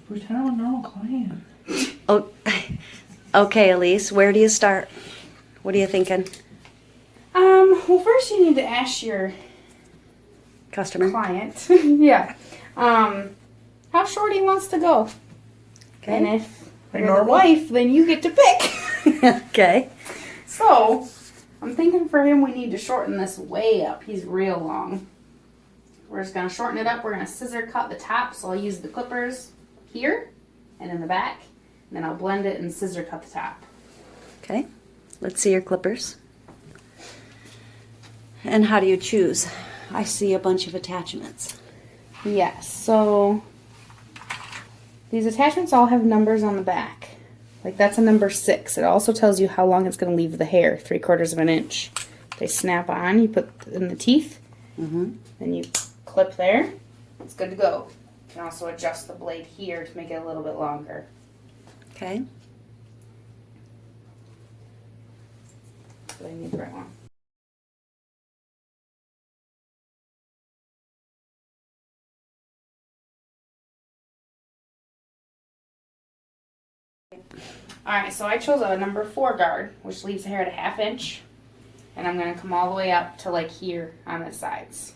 Pretend I'm a normal client. Oh, okay, Elise, where do you start? What are you thinking? Well, first you need to ask your Customer? client, yeah, how short he wants to go. Okay. And if Like you're the normal? wife, then you get to pick. Okay. So, I'm thinking for him we need to shorten this way up. He's real long. We're just going to shorten it up. We're going to scissor cut the top. So I'll use the clippers here and in the back. And then I'll blend it and scissor cut the top. Okay. Let's see your clippers. And how do you choose? I see a bunch of attachments. Yes, so these attachments all have numbers on the back. Like that's a number 6. It also tells you how long it's going to leave the hair, 3/4 of an inch. They snap on, you put in the teeth, then you clip there. It's good to go. You can also adjust the blade here to make it a little bit longer. Okay. So I need the right one. Alright, so I chose a number 4 guard, which leaves the hair at a 1/2 inch. And I'm going to come all the way up to like here on the sides.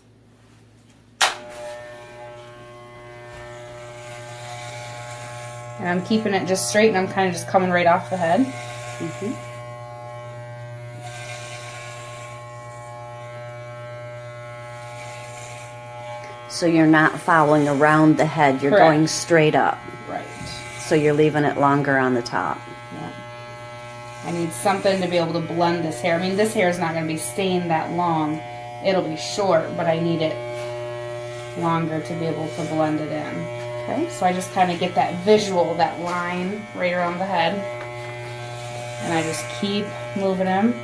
And I'm keeping it just straight and I'm kind of just coming right off the head. So you're not following around the head, you're Correct. going straight up. Right. So you're leaving it longer on the top. Yeah. I need something to be able to blend this hair. I mean, this hair is not going to be staying that long. It'll be short, but I need it longer to be able to blend it in. Okay. So I just kind of get that visual, that line right around the head. And I just keep moving him.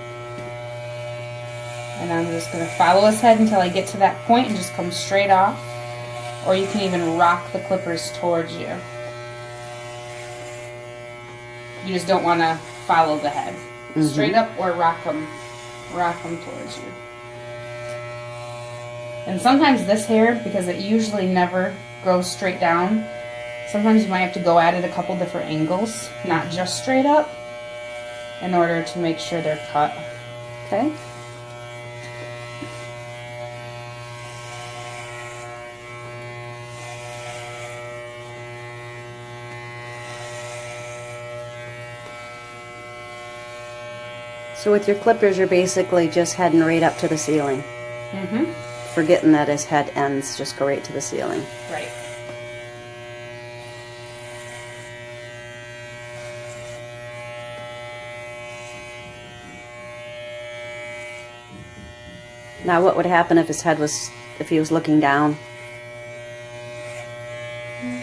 And I'm just going to follow his head until I get to that point and just come straight off. Or you can even rock the clippers towards you. You just don't want to follow the head. Straight up or rock them towards you. And sometimes this hair, because it usually never goes straight down, sometimes you might have to go at it a couple different angles, not just straight up, in order to make sure they're cut. Okay. So with your clippers, you're basically just heading right up to the ceiling. Forgetting that his head ends, just go right to the ceiling. Right. Now what would happen if his head was, if he was looking down?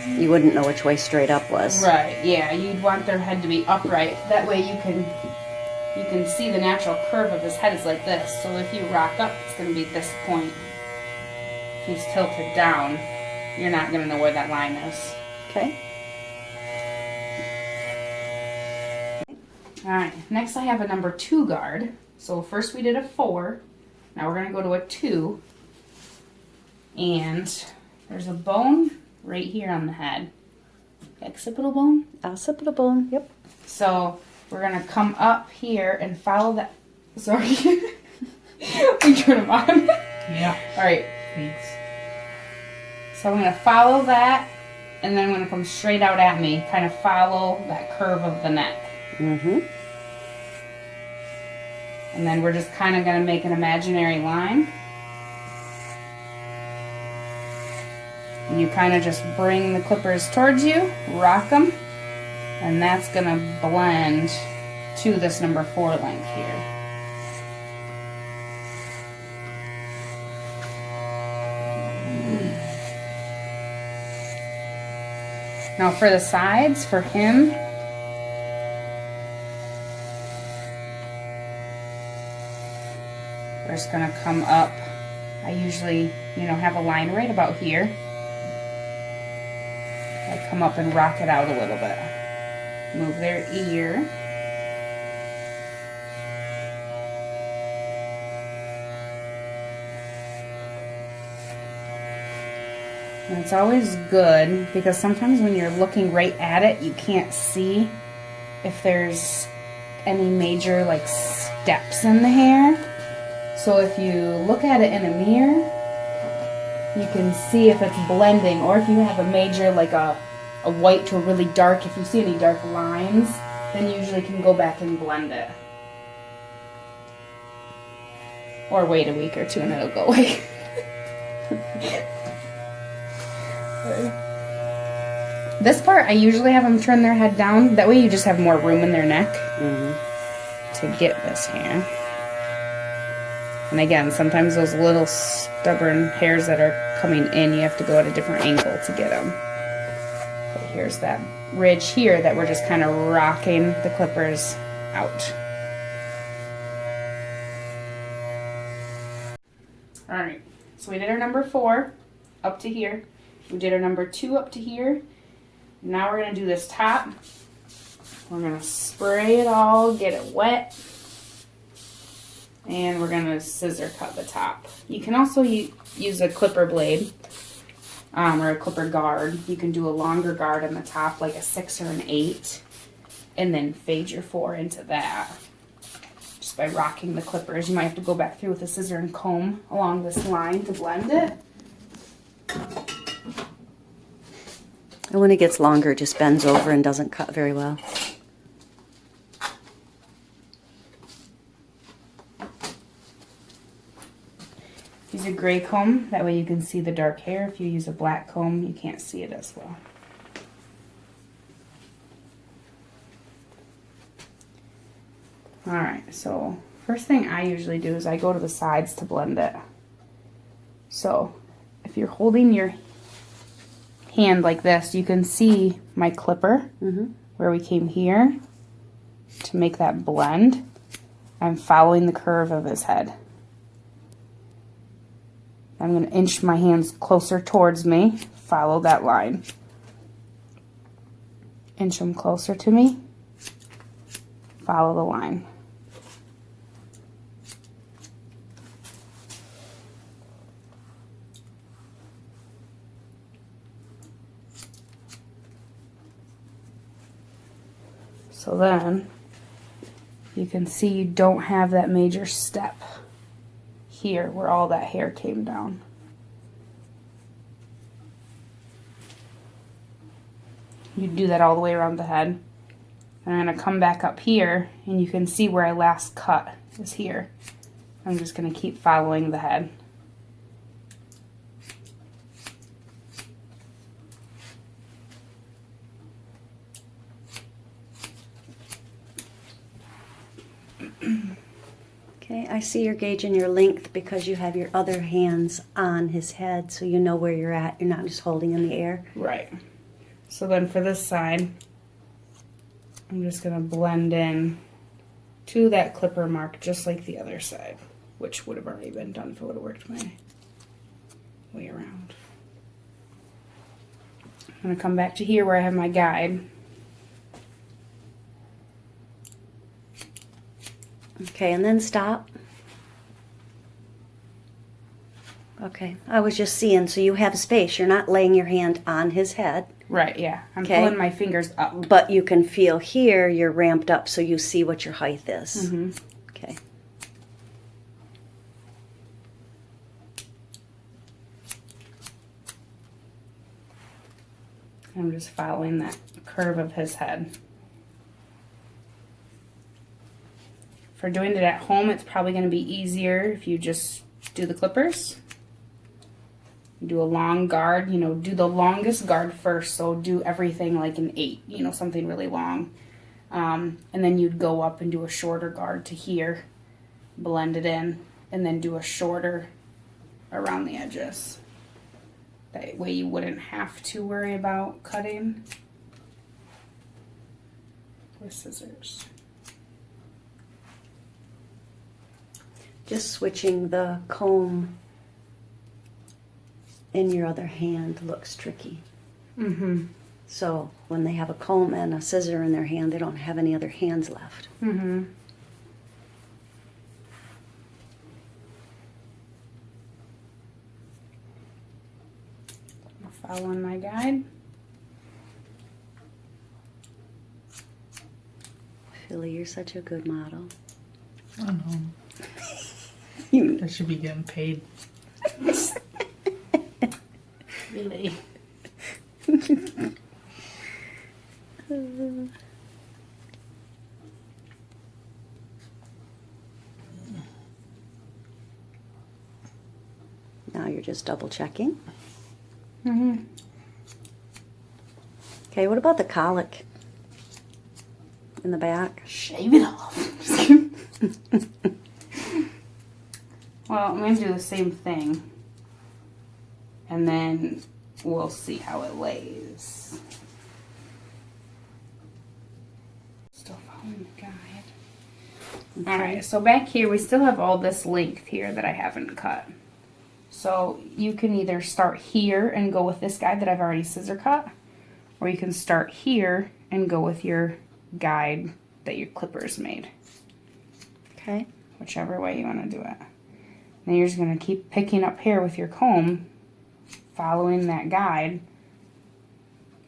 You wouldn't know which way straight up was. Right, yeah, you'd want their head to be upright. That way you can see the natural curve of his head is like this. So if you rock up, it's going to be this point. If he's tilted down, you're not going to know where that line is. Okay. Alright, next I have a number 2 guard. So first we did a 4. Now we're going to go to a 2. And there's a bone right here on the head. Occipital bone? Occipital bone, yep. So we're going to come up here and follow that. Sorry. We turn them on. Yeah. Alright, Thanks. so I'm going to follow that. And then I'm going to come straight out at me. Kind of follow that curve of the neck. And then we're just kind of going to make an imaginary line. And you kind of just bring the clippers towards you, rock them, and that's going to blend to this number 4 length here. Now for the sides, for him, we're just going to come up. I usually, have a line right about here. I come up and rock it out a little bit. Move their ear. And it's always good because sometimes when you're looking right at it, you can't see if there's any major like steps in the hair. So if you look at it in a mirror, you can see if it's blending, or if you have a major like a white to a really dark, if you see any dark lines, then you usually can go back and blend it. Or wait a week or two and it'll go away. This part, I usually have them turn their head down. That way you just have more room in their neck to get this hair. And again, sometimes those little stubborn hairs that are coming in, you have to go at a different angle to get them. But here's that ridge here that we're just kind of rocking the clippers out. Alright, so we did our number 4 up to here. We did our number 2 up to here. Now we're going to do this top. We're going to spray it all, get it wet. And we're going to scissor cut the top. You can also use a clipper blade or a clipper guard. You can do a longer guard on the top, like a 6 or an 8. And then fade your 4 into that. Just by rocking the clippers. You might have to go back through with a scissor and comb along this line to blend it. And when it gets longer, it just bends over and doesn't cut very well. Use a gray comb, that way you can see the dark hair. If you use a black comb, you can't see it as well. Alright, so first thing I usually do is I go to the sides to blend it. So if you're holding your hand like this, you can see my clipper where we came here to make that blend. I'm following the curve of his head. I'm going to inch my hands closer towards me, follow that line. Inch them closer to me, follow the line. So then you can see you don't have that major step here where all that hair came down. You do that all the way around the head. I'm going to come back up here and you can see where I last cut is here. I'm just going to keep following the head. Okay, I see you're gauging your length because you have your other hands on his head, so you know where you're at. You're not just holding in the air. Right. So then for this side, I'm just going to blend in to that clipper mark just like the other side, which would have already been done if it would have worked my way around. I'm going to come back to here where I have my guide. Okay, and then stop. Okay, I was just seeing, so you have space. You're not laying your hand on his head. Right, yeah. I'm Okay. pulling my fingers up. But you can feel here you're ramped up so you see what your height is. Okay. I'm just following that curve of his head. For doing it at home, it's probably going to be easier if you just do the clippers. Do a long guard, you know, do the longest guard first. So do everything like an 8, you know, something really long. And then you'd go up and do a shorter guard to here, blend it in, and then do a shorter around the edges. That way you wouldn't have to worry about cutting with scissors. Just switching the comb in your other hand looks tricky. So when they have a comb and a scissor in their hand, they don't have any other hands left. following my guide. Philly, you're such a good model. I know. I should be getting paid. Really? Now you're just double checking. Mm-hmm. Okay, what about the colic in the back? Shave it off. Well, I'm going to do the same thing. And then we'll see how it lays. Still following the guide. Alright, so back here we still have all this length here that I haven't cut. So you can either start here and go with this guide that I've already scissor cut, or you can start here and go with your guide that your clippers made. Okay. Whichever way you want to do it. Then you're just going to keep picking up hair with your comb, following that guide,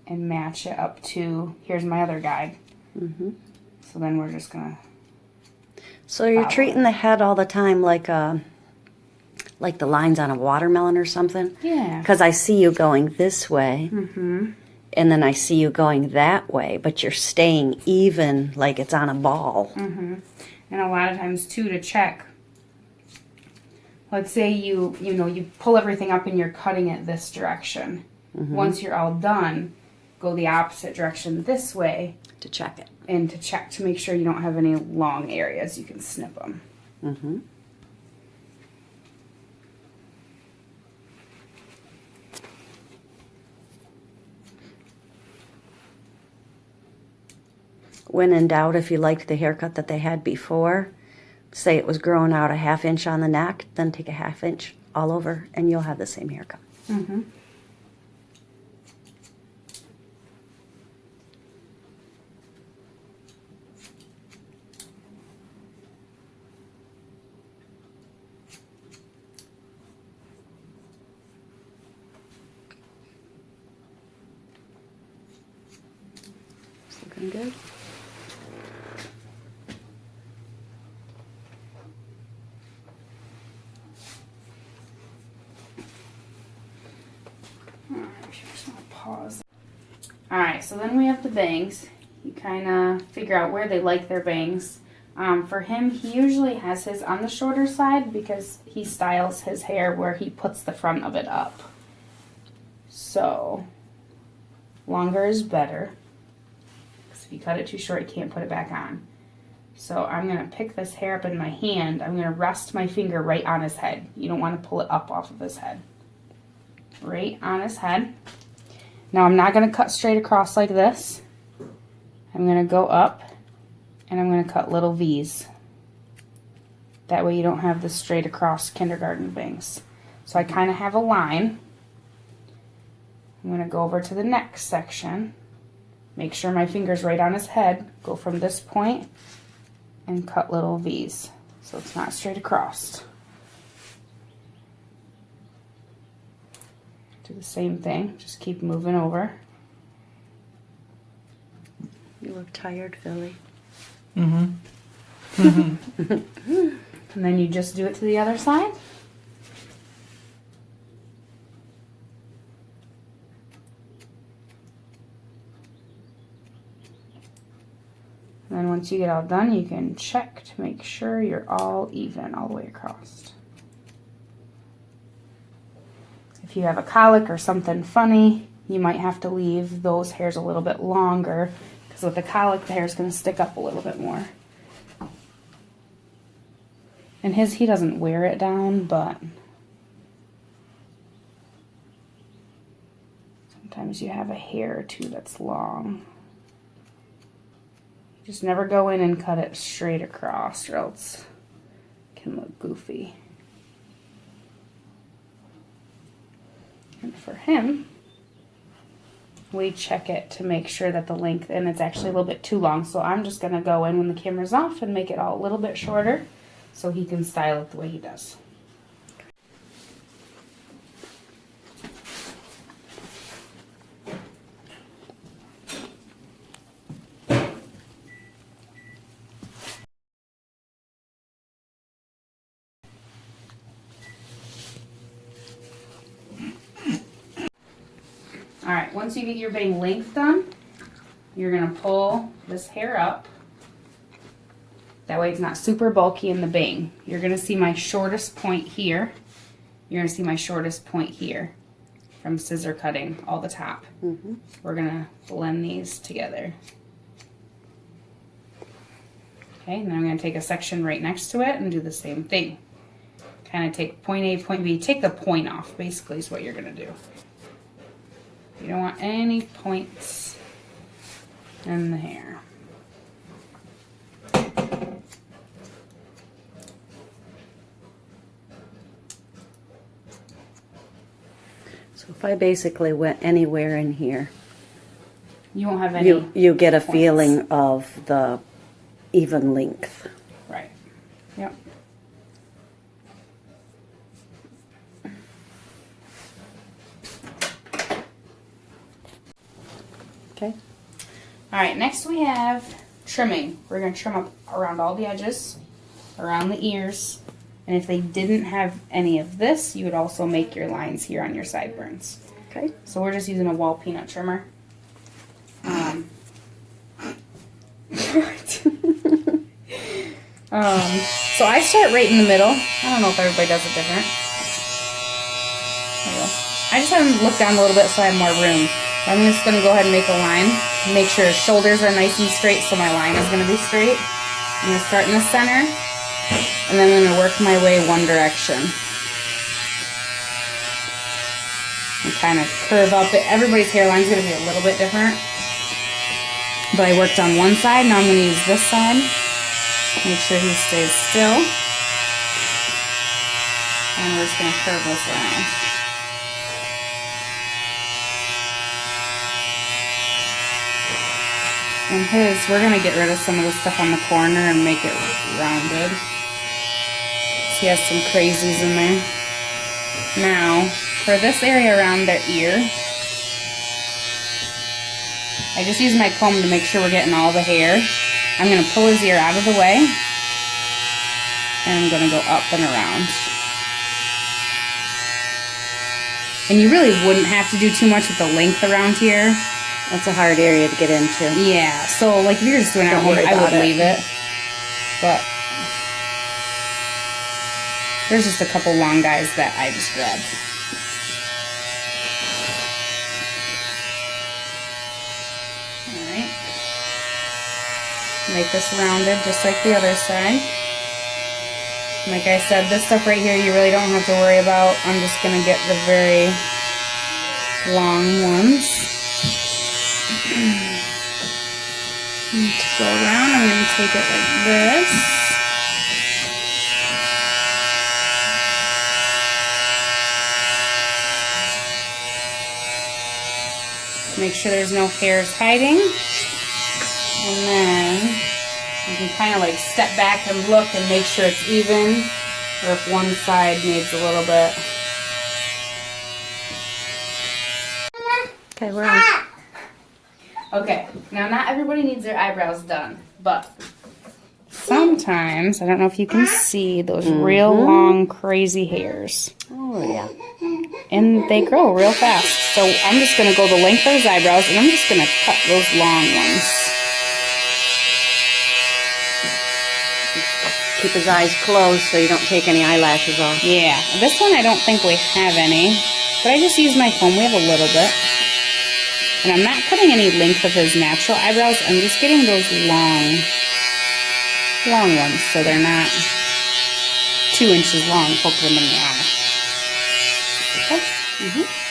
and match it up to, here's my other guide. Mm-hmm. So then we're just going to... So you're Follow treating it. the head all the time like the lines on a watermelon or something? Yeah. Because I see you going this way, Mm-hmm. and then I see you going that way, but you're staying even like it's on a ball. Mm-hmm. And a lot of times, too, to check, let's say you pull everything up and you're cutting it this direction. Mm-hmm. Once you're all done, go the opposite direction this way, To check it. and to check to make sure you don't have any long areas. You can snip them. Mm-hmm. When in doubt, if you liked the haircut that they had before, say it was growing out a 1/2 inch on the neck, then take a 1/2 inch all over and you'll have the same haircut. Mm-hmm. It's looking good. Pause. Alright, so then we have the bangs. You kind of figure out where they like their bangs. For him, he usually has his on the shorter side because he styles his hair where he puts the front of it up. So, longer is better. Because if you cut it too short, you can't put it back on. So I'm going to pick this hair up in my hand. I'm going to rest my finger right on his head. You don't want to pull it up off of his head. Right on his head. Now I'm not going to cut straight across like this. I'm going to go up and I'm going to cut little V's. That way you don't have the straight across kindergarten bangs. So I kind of have a line. I'm going to go over to the next section. Make sure my finger's right on his head. Go from this point and cut little V's. So it's not straight across. Do the same thing. Just keep moving over. You look tired, Philly. Mm-hmm. And then you just do it to the other side. And then once you get all done, you can check to make sure you're all even all the way across. If you have a colic or something funny, you might have to leave those hairs a little bit longer because with the colic, the hair is going to stick up a little bit more. And he doesn't wear it down, but sometimes you have a hair or two that's long. Just never go in and cut it straight across or else it can look goofy. And for him, we check it to make sure that the length, and it's actually a little bit too long, so I'm just going to go in when the camera's off and make it all a little bit shorter so he can style it the way he does. once you get your bang length done, you're gonna pull this hair up. That way it's not super bulky in the bang. You're gonna see my shortest point here. You're gonna see my shortest point here from scissor cutting all the top. We're gonna blend these together. Okay, and then I'm gonna take a section right next to it and do the same thing. Kind of take point A, point B, take the point off, basically is what you're gonna do. You don't want any points in the hair. So if I basically went anywhere in here, You won't have any. you get a points. feeling of the even length. Right. Yep. Okay. All right, next we have trimming. We're going to trim up around all the edges, around the ears. And if they didn't have any of this, you would also make your lines here on your sideburns. Okay. So we're just using a wall peanut trimmer. So I start right in the middle. I don't know if everybody does it different. There we go. I just have them look down a little bit so I have more room. I'm just going to go ahead and make a line. Make sure shoulders are nice and straight so my line is going to be straight. I'm going to start in the center. And then I'm going to work my way one direction. And kind of curve up. Everybody's hairline is going to be a little bit different. But I worked on one side. Now I'm going to use this side. Make sure he stays still. And we're just going to curve this around. And his, we're going to get rid of some of the stuff on the corner and make it rounded. So he has some crazies in there. Now, for this area around their ear, I just use my comb to make sure we're getting all the hair. I'm going to pull his ear out of the way. And I'm going to go up and around. And you really wouldn't have to do too much with the length around here. That's a hard area to get into. Yeah, so like if you're just doing it at Don't home, worry I would about it. leave it. But there's just a couple long guys that I just grabbed. Alright. Make this rounded just like the other side. Like I said, this stuff right here you really don't have to worry about. I'm just going to get the very long ones. And to go around, I'm going to take it like this. Make sure there's no hairs hiding. And then you can kind of like step back and look and make sure it's even, or if one side needs a little bit. Okay, we're on. Okay, now not everybody needs their eyebrows done, but sometimes, I don't know if you can see those real long crazy hairs. Oh, yeah. And they grow real fast. So I'm just going to go the length of his eyebrows and I'm just going to cut those long ones. Keep his eyes closed so you don't take any eyelashes off. Yeah, this one I don't think we have any, but I just use my comb. We have a little bit. And I'm not cutting any length of his natural eyebrows. I'm just getting those long ones so they're not 2 inches long. Poke them in the eye. Okay?